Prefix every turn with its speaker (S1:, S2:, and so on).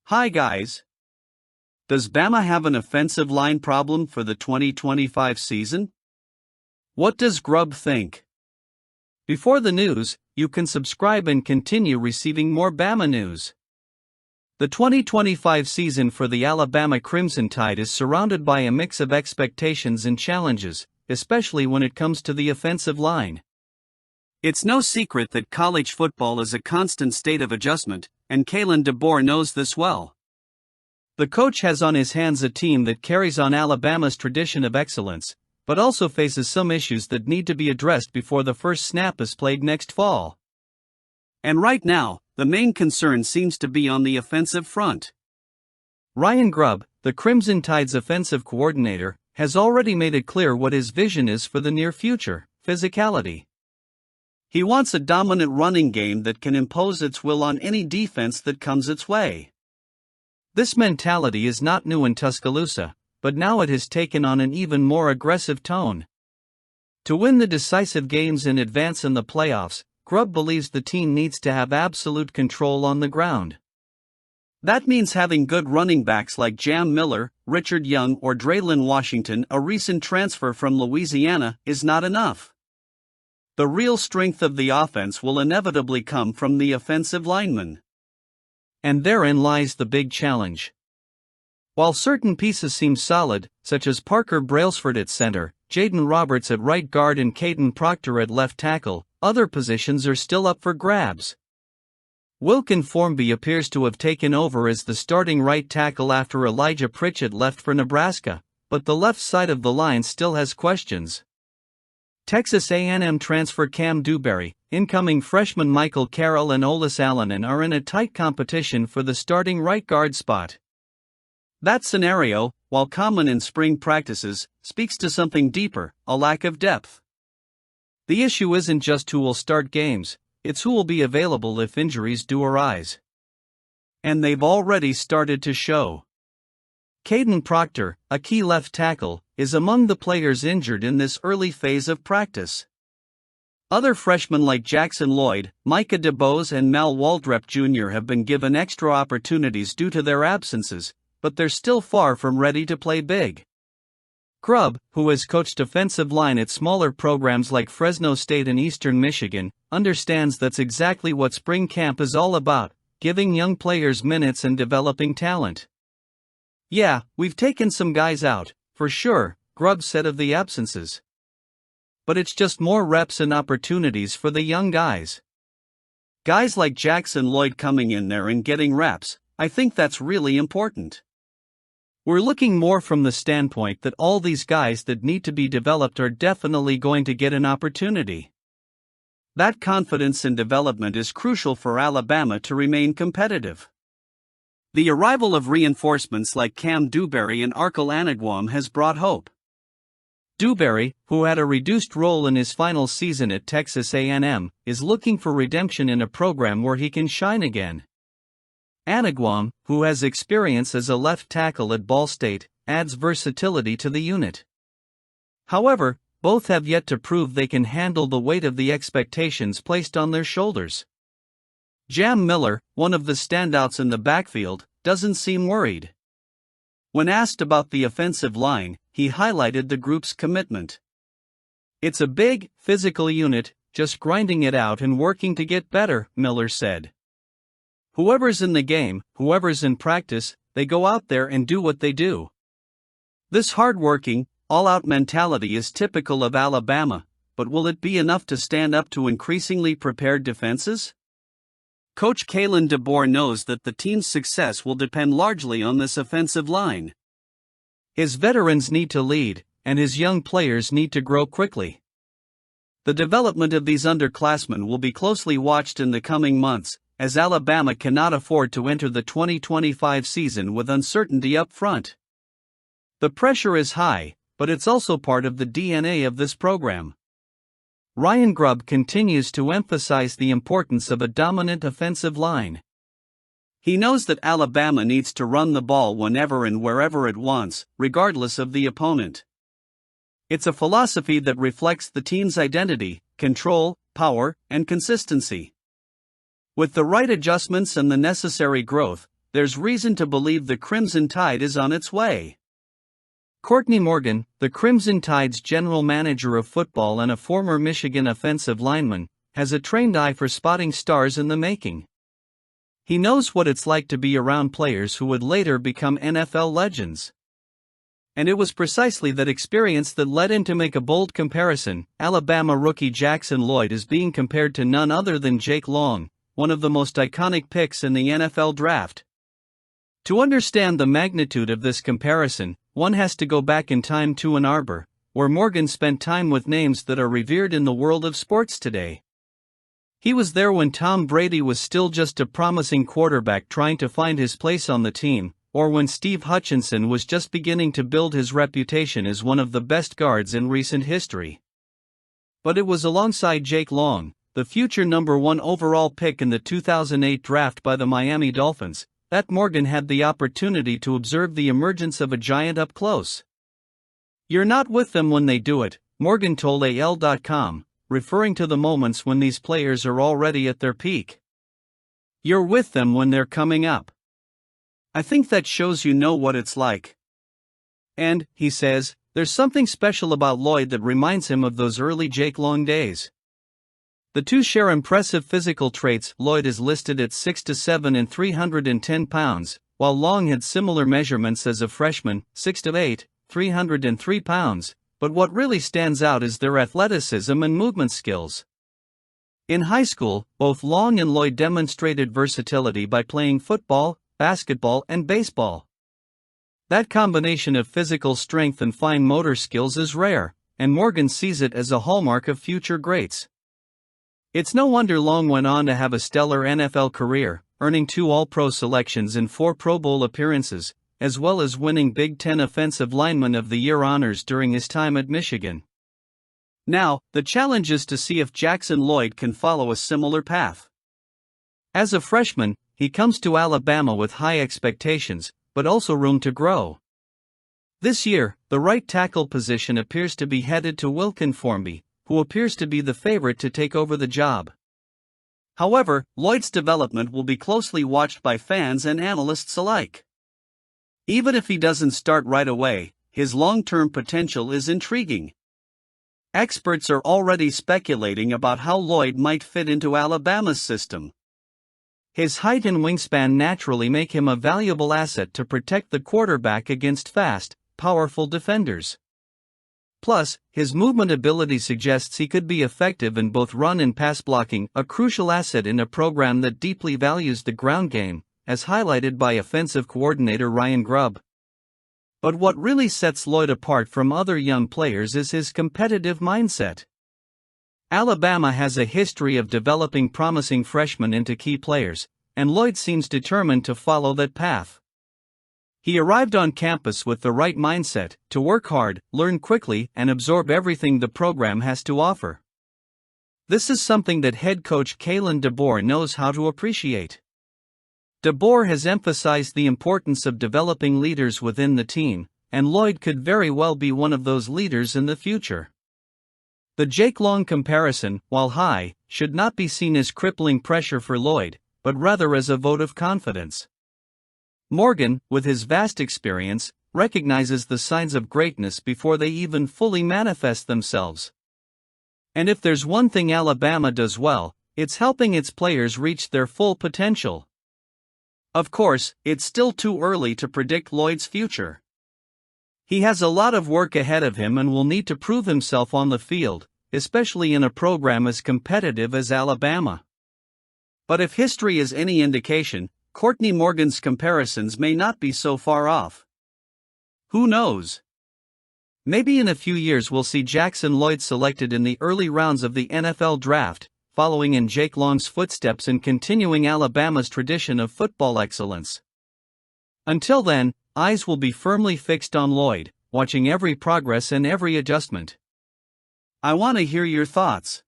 S1: Hi guys. Does Bama have an offensive line problem for the 2025 season? What does Grub think? Before the news, you can subscribe and continue receiving more Bama news. The 2025 season for the Alabama Crimson Tide is surrounded by a mix of expectations and challenges, especially when it comes to the offensive line. It's no secret that college football is a constant state of adjustment, and Kalen DeBoer knows this well. The coach has on his hands a team that carries on Alabama's tradition of excellence, but also faces some issues that need to be addressed before the first snap is played next fall. And right now, the main concern seems to be on the offensive front. Ryan Grubb, the Crimson Tide's offensive coordinator, has already made it clear what his vision is for the near future: physicality. He wants a dominant running game that can impose its will on any defense that comes its way. This mentality is not new in Tuscaloosa, but now it has taken on an even more aggressive tone. To win the decisive games and advance in the playoffs, Grubb believes the team needs to have absolute control on the ground. That means having good running backs like Jam Miller, Richard Young, or Draylon Washington, a recent transfer from Louisiana, is not enough. The real strength of the offense will inevitably come from the offensive linemen. And therein lies the big challenge. While certain pieces seem solid, such as Parker Brailsford at center, Jaden Roberts at right guard and Caden Proctor at left tackle, other positions are still up for grabs. Wilkin Formby appears to have taken over as the starting right tackle after Elijah Pritchett left for Nebraska, but the left side of the line still has questions. Texas A&M transfer Cam Dewberry, incoming freshman Michael Carroll and Olis Allen are in a tight competition for the starting right guard spot. That scenario, while common in spring practices, speaks to something deeper: a lack of depth. The issue isn't just who will start games, it's who will be available if injuries do arise. And they've already started to show. Caden Proctor, a key left tackle, is among the players injured in this early phase of practice. Other freshmen like Jackson Lloyd, Micah DeBose, and Mal Waldrep Jr. have been given extra opportunities due to their absences, but they're still far from ready to play big. Grubb, who has coached offensive line at smaller programs like Fresno State and Eastern Michigan, understands that's exactly what spring camp is all about: giving young players minutes and developing talent. "Yeah, we've taken some guys out, for sure," Grubb said of the absences. "But it's just more reps and opportunities for the young guys. Guys like Jackson Lloyd coming in there and getting reps, I think that's really important. We're looking more from the standpoint that all these guys that need to be developed are definitely going to get an opportunity. That confidence and development is crucial for Alabama to remain competitive." The arrival of reinforcements like Cam Dewberry and Arkell Anigwam has brought hope. Dewberry, who had a reduced role in his final season at Texas A&M, is looking for redemption in a program where he can shine again. Anigwam, who has experience as a left tackle at Ball State, adds versatility to the unit. However, both have yet to prove they can handle the weight of the expectations placed on their shoulders. Jam Miller, one of the standouts in the backfield, doesn't seem worried. When asked about the offensive line, he highlighted the group's commitment. "It's a big, physical unit, just grinding it out and working to get better," Miller said. "Whoever's in the game, whoever's in practice, they go out there and do what they do. This hard-working, all-out mentality is typical of Alabama, but will it be enough to stand up to increasingly prepared defenses?" Coach Kalen DeBoer knows that the team's success will depend largely on this offensive line. His veterans need to lead, and his young players need to grow quickly. The development of these underclassmen will be closely watched in the coming months, as Alabama cannot afford to enter the 2025 season with uncertainty up front. The pressure is high, but it's also part of the DNA of this program. Ryan Grubb continues to emphasize the importance of a dominant offensive line. He knows that Alabama needs to run the ball whenever and wherever it wants, regardless of the opponent. It's a philosophy that reflects the team's identity, control, power, and consistency. With the right adjustments and the necessary growth, there's reason to believe the Crimson Tide is on its way. Courtney Morgan, the Crimson Tide's general manager of football and a former Michigan offensive lineman, has a trained eye for spotting stars in the making. He knows what it's like to be around players who would later become NFL legends. And it was precisely that experience that led him to make a bold comparison. Alabama rookie Jackson Lloyd is being compared to none other than Jake Long, one of the most iconic picks in the NFL draft. To understand the magnitude of this comparison, one has to go back in time to Ann Arbor, where Morgan spent time with names that are revered in the world of sports today. He was there when Tom Brady was still just a promising quarterback trying to find his place on the team, or when Steve Hutchinson was just beginning to build his reputation as one of the best guards in recent history. But it was alongside Jake Long, the future number 1 overall pick in the 2008 draft by the Miami Dolphins, that Morgan had the opportunity to observe the emergence of a giant up close. "You're not with them when they do it," Morgan told AL.com, referring to the moments when these players are already at their peak. "You're with them when they're coming up. I think that shows you know what it's like." And, he says, there's something special about Lloyd that reminds him of those early Jake Long days. The two share impressive physical traits. Lloyd is listed at 6'7" and 310 pounds, while Long had similar measurements as a freshman, 6'8", 303 pounds, but what really stands out is their athleticism and movement skills. In high school, both Long and Lloyd demonstrated versatility by playing football, basketball, and baseball. That combination of physical strength and fine motor skills is rare, and Morgan sees it as a hallmark of future greats. It's no wonder Long went on to have a stellar NFL career, earning 2 All-Pro selections and 4 Pro Bowl appearances, as well as winning Big Ten Offensive Lineman of the Year honors during his time at Michigan. Now, the challenge is to see if Jackson Lloyd can follow a similar path. As a freshman, he comes to Alabama with high expectations, but also room to grow. This year, the right tackle position appears to be headed to Wilkin Formby, who appears to be the favorite to take over the job. However, Lloyd's development will be closely watched by fans and analysts alike. Even if he doesn't start right away, his long-term potential is intriguing. Experts are already speculating about how Lloyd might fit into Alabama's system. His height and wingspan naturally make him a valuable asset to protect the quarterback against fast, powerful defenders. Plus, his movement ability suggests he could be effective in both run and pass blocking, a crucial asset in a program that deeply values the ground game, as highlighted by offensive coordinator Ryan Grubb. But what really sets Lloyd apart from other young players is his competitive mindset. Alabama has a history of developing promising freshmen into key players, and Lloyd seems determined to follow that path. He arrived on campus with the right mindset, to work hard, learn quickly, and absorb everything the program has to offer. This is something that head coach Kalen DeBoer knows how to appreciate. DeBoer has emphasized the importance of developing leaders within the team, and Lloyd could very well be one of those leaders in the future. The Jake Long comparison, while high, should not be seen as crippling pressure for Lloyd, but rather as a vote of confidence. Morgan, with his vast experience, recognizes the signs of greatness before they even fully manifest themselves. And if there's one thing Alabama does well, it's helping its players reach their full potential. Of course, it's still too early to predict Lloyd's future. He has a lot of work ahead of him and will need to prove himself on the field, especially in a program as competitive as Alabama. But if history is any indication, Courtney Morgan's comparisons may not be so far off. Who knows? Maybe in a few years we'll see Jackson Lloyd selected in the early rounds of the NFL draft, following in Jake Long's footsteps and continuing Alabama's tradition of football excellence. Until then, eyes will be firmly fixed on Lloyd, watching every progress and every adjustment. I want to hear your thoughts.